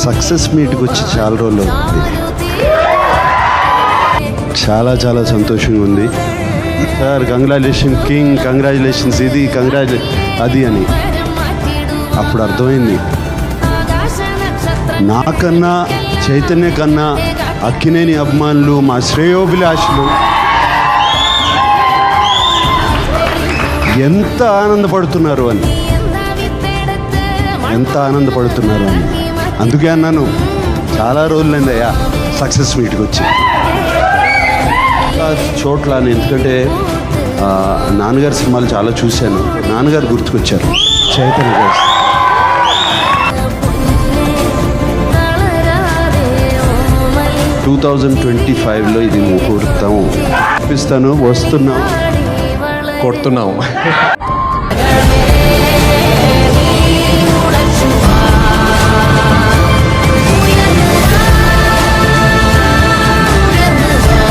Success మీట్కి వచ్చి చాలా రోజులు అవుతుంది. చాలా చాలా సంతోషంగా ఉంది సార్. కంగ్రాచులేషన్ కింగ్, కంగ్రాచులేషన్స్ ఇది అది అని. అప్పుడు అర్థమైంది, నాకన్నా చైతన్య కన్నా అక్కినేని అభిమానులు, మా శ్రేయోభిలాషులు ఎంత ఆనందపడుతున్నారు అని, అందుకే అన్నాను చాలా రోజులైందయ్యా సక్సెస్ మీట్కి వచ్చి. చోట్ల ఎందుకంటే నాన్నగారి సినిమాలు చాలా చూశాను, నాన్నగారు గుర్తుకొచ్చారు. చైతన్య గారు 2025లో ఇది ముహూర్తం. చూపిస్తాను, వస్తున్నాం, కొడుతున్నాం.